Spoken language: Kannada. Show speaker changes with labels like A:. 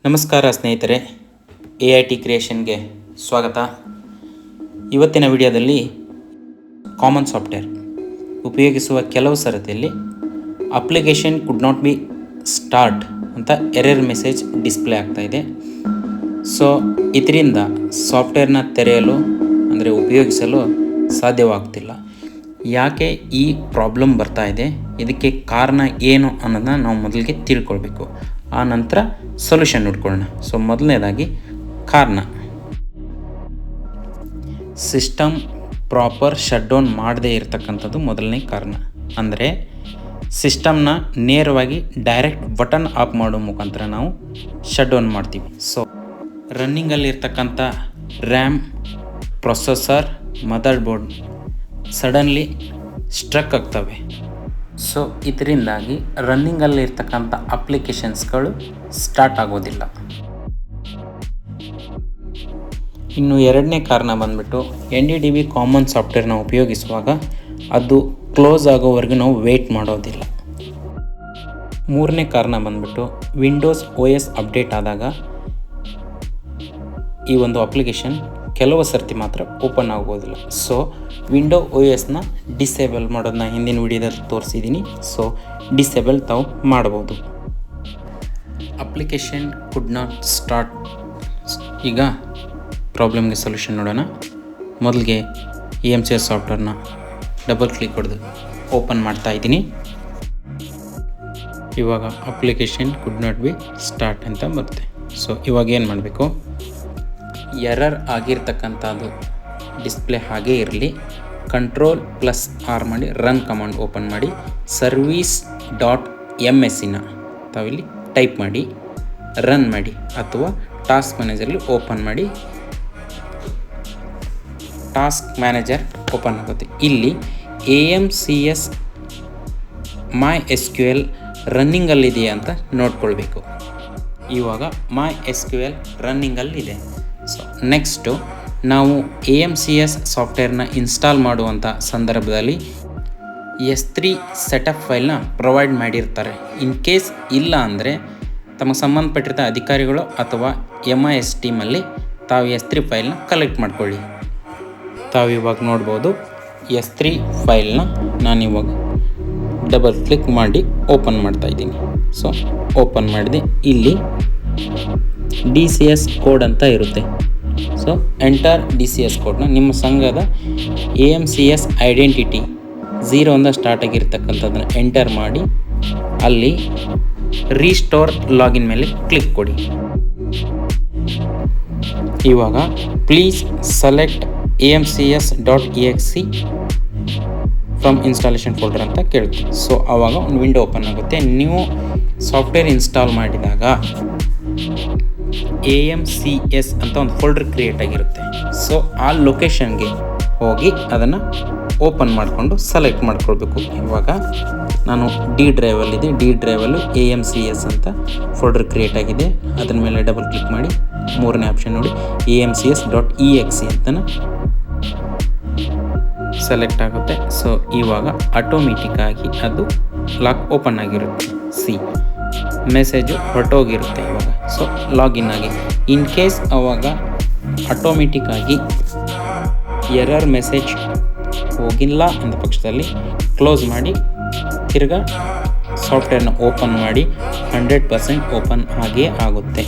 A: ನಮಸ್ಕಾರ ಸ್ನೇಹಿತರೆ, AIT ಕ್ರಿಯೇಷನ್ಗೆ ಸ್ವಾಗತ. ಇವತ್ತಿನ ವಿಡಿಯೋದಲ್ಲಿ ಕಾಮನ್ ಸಾಫ್ಟ್ವೇರ್ ಉಪಯೋಗಿಸುವ ಕೆಲವು ಸರತಿಯಲ್ಲಿ application could not be start ಅಂತ ಎರರ್ ಮೆಸೇಜ್ ಡಿಸ್ಪ್ಲೇ ಆಗ್ತಾ ಇದೆ. ಸೊ ಇದರಿಂದ ಸಾಫ್ಟ್ವೇರ್ನ ತೆರೆಯಲು ಅಂದರೆ ಉಪಯೋಗಿಸಲು ಸಾಧ್ಯವಾಗ್ತಿಲ್ಲ. ಯಾಕೆ ಈ ಪ್ರಾಬ್ಲಮ್ ಬರ್ತಾ ಇದೆ, ಇದಕ್ಕೆ ಕಾರಣ ಏನು ಅನ್ನೋದನ್ನ ನಾವು ಮೊದಲಿಗೆ ತಿಳ್ಕೊಳ್ಬೇಕು. ಆ ನಂತರ ಸೊಲ್ಯೂಷನ್ ಹುಡ್ಕೊಳ್ಳೋಣ. ಸೊ ಮೊದಲನೇದಾಗಿ ಕಾರಣ, ಸಿಸ್ಟಮ್ ಪ್ರಾಪರ್ ಶಟ್ ಡೌನ್ ಮಾಡದೇ ಇರತಕ್ಕಂಥದ್ದು ಮೊದಲನೇ ಕಾರಣ. ಅಂದರೆ ಸಿಸ್ಟಮ್ನ ನೇರವಾಗಿ ಡೈರೆಕ್ಟ್ ಬಟನ್ ಆಫ್ ಮಾಡೋ ಮುಖಾಂತರ ನಾವು ಶಟ್ ಡೌನ್ ಮಾಡ್ತೀವಿ. ಸೊ ರನ್ನಿಂಗಲ್ಲಿರ್ತಕ್ಕಂಥ RAM, processor, mother board suddenly struck ಆಗ್ತವೆ. ಸೊ ಇದರಿಂದಾಗಿ ರನ್ನಿಂಗಲ್ಲಿರ್ತಕ್ಕಂಥ ಅಪ್ಲಿಕೇಶನ್ಸ್ಗಳು ಸ್ಟಾರ್ಟ್ ಆಗೋದಿಲ್ಲ. ಇನ್ನು ಎರಡನೇ ಕಾರಣ ಬಂದ್ಬಿಟ್ಟು NDDB ಕಾಮನ್ ಸಾಫ್ಟ್ವೇರ್ನ ಉಪಯೋಗಿಸುವಾಗ ಅದು ಕ್ಲೋಸ್ ಆಗೋವರೆಗೂ ನಾವು ವೆಯ್ಟ್ ಮಾಡೋದಿಲ್ಲ. ಮೂರನೇ ಕಾರಣ ಬಂದ್ಬಿಟ್ಟು ವಿಂಡೋಸ್ OS ಅಪ್ಡೇಟ್ ಆದಾಗ ಈ ಒಂದು ಅಪ್ಲಿಕೇಶನ್ ಕೆಲವು ಸರ್ತಿ ಮಾತ್ರ ಓಪನ್ ಆಗೋದಿಲ್ಲ. ಸೊ ವಿಂಡೋ OSನ ಡಿಸೇಬಲ್ ಮಾಡೋದನ್ನ ಹಿಂದಿನ ವಿಡಿಯೋದಲ್ಲಿ ತೋರಿಸಿದ್ದೀನಿ. ಸೊ ಡಿಸೇಬಲ್ ತಾವು ಮಾಡ್ಬೋದು. Application could not start. ಈಗ ಪ್ರಾಬ್ಲಮ್ಗೆ ಸೊಲ್ಯೂಷನ್ ನೋಡೋಣ. ಮೊದಲಿಗೆ EMCS ಸಾಫ್ಟ್ವೇರ್ನ ಡಬಲ್ ಕ್ಲಿಕ್ ಹೊಡೆದು ಓಪನ್ ಮಾಡ್ತಾ ಇದ್ದೀನಿ. ಇವಾಗ application could not be start ಅಂತ ಬರುತ್ತೆ. ಸೊ ಇವಾಗ ಏನು ಮಾಡಬೇಕು, ಎರರ್ ಆಗಿರ್ತಕ್ಕಂಥದ್ದು ಡಿಸ್ಪ್ಲೇ ಹಾಗೇ ಇರಲಿ, Ctrl+R ಮಾಡಿ ರನ್ ಕಮಾಂಡ್ ಓಪನ್ ಮಾಡಿ service.mscನ ತಾವಿಲ್ಲಿ ಟೈಪ್ ಮಾಡಿ ರನ್ ಮಾಡಿ, ಅಥವಾ ಟಾಸ್ಕ್ ಮ್ಯಾನೇಜರ್ಲಿ ಓಪನ್ ಮಾಡಿ. ಟಾಸ್ಕ್ ಮ್ಯಾನೇಜರ್ ಓಪನ್ ಆಗುತ್ತೆ. ಇಲ್ಲಿ AMCS MySQL ರನ್ನಿಂಗಲ್ಲಿದೆಯಾ ಅಂತ ನೋಡ್ಕೊಳ್ಬೇಕು. ಇವಾಗ MySQL ರನ್ನಿಂಗಲ್ಲಿದೆ. ಸೊ ನೆಕ್ಸ್ಟು ನಾವು AMCS ಸಾಫ್ಟ್ವೇರ್ನ ಇನ್ಸ್ಟಾಲ್ ಮಾಡುವಂಥ ಸಂದರ್ಭದಲ್ಲಿ S3 ಸೆಟಪ್ ಫೈಲ್ನ ಪ್ರೊವೈಡ್ ಮಾಡಿರ್ತಾರೆ. ಇನ್ ಕೇಸ್ ಇಲ್ಲ ಅಂದರೆ ತಮಗೆ ಸಂಬಂಧಪಟ್ಟಿರೋ ಅಧಿಕಾರಿಗಳು ಅಥವಾ MIS ಟೀಮಲ್ಲಿ ತಾವು S3 ಫೈಲ್ನ ಕಲೆಕ್ಟ್ ಮಾಡ್ಕೊಳ್ಳಿ. ತಾವು ಇವಾಗ ನೋಡ್ಬೋದು S3 ಫೈಲ್ನ ನಾನಿವಾಗ ಡಬಲ್ ಕ್ಲಿಕ್ ಮಾಡಿ ಓಪನ್ ಮಾಡ್ತಾಯಿದ್ದೀನಿ. ಸೊ ಓಪನ್ ಮಾಡಿದೆ. ಇಲ್ಲಿ DCS ಕೋಡ್ ಅಂತ ಇರುತ್ತೆ. ಸೊ ಎಂಟರ್ DCS ಕೋಡ್ನ ನಿಮ್ಮ ಸಂಘದ AMCS ಐಡೆಂಟಿಟಿ 0 ಇಂದ ಸ್ಟಾರ್ಟ್ ಆಗಿರ್ತಕ್ಕಂಥದ್ದನ್ನು ಎಂಟರ್ ಮಾಡಿ ಅಲ್ಲಿ ರೀಸ್ಟೋರ್ ಲಾಗಿನ್ ಮೇಲೆ ಕ್ಲಿಕ್ ಕೊಡಿ. ಇವಾಗ please select AMCS.exe from installation folder ಅಂತ ಕೇಳುತ್ತೆ. ಸೊ ಆವಾಗ ಒಂದು ವಿಂಡೋ ಓಪನ್ ಆಗುತ್ತೆ. ನೀವು ಸಾಫ್ಟ್ವೇರ್ ಇನ್ಸ್ಟಾಲ್ ಮಾಡಿದಾಗ AMCS ಅಂತ ಒಂದು ಫೋಲ್ಡರ್ ಕ್ರಿಯೇಟ್ ಆಗಿರುತ್ತೆ. ಸೊ ಆ ಲೊಕೇಶನ್ಗೆ ಹೋಗಿ ಅದನ್ನು ಓಪನ್ ಮಾಡಿಕೊಂಡು ಸೆಲೆಕ್ಟ್ ಮಾಡ್ಕೊಳ್ಬೇಕು. ಇವಾಗ ನಾನು D ಡ್ರೈವಲ್ಲಿದೆ. D ಡ್ರೈವಲ್ಲಿ AMCS ಅಂತ ಫೋಲ್ಡರ್ ಕ್ರಿಯೇಟ್ ಆಗಿದೆ. ಅದರ ಮೇಲೆ ಡಬಲ್ ಕ್ಲಿಕ್ ಮಾಡಿ ಮೂರನೇ ಆಪ್ಷನ್ ನೋಡಿ AMCS.exe ಅಂತ ಸೆಲೆಕ್ಟ್ ಆಗುತ್ತೆ. ಸೊ ಇವಾಗ ಆಟೋಮೆಟಿಕ್ಕಾಗಿ ಅದು ಲಾಕ್ ಓಪನ್ ಆಗಿರುತ್ತೆ. ಮೆಸೇಜು ಹೊರಟೋಗಿರುತ್ತೆ ಇವಾಗ. ಸೊ ಲಾಗಿನ್ ಆಗಿ ಇನ್ ಕೇಸ್ ಅವಾಗ ಆಟೋಮೆಟಿಕ್ಕಾಗಿ ಎರರ್ ಮೆಸೇಜ್ ಹೋಗಿಲ್ಲ ಅಂದ ಪಕ್ಷದಲ್ಲಿ ಕ್ಲೋಸ್ ಮಾಡಿ ತಿರ್ಗಾ ಸಾಫ್ಟ್ವೇರ್ನ ಓಪನ್ ಮಾಡಿ 100% ಓಪನ್ ಆಗೇ ಆಗುತ್ತೆ.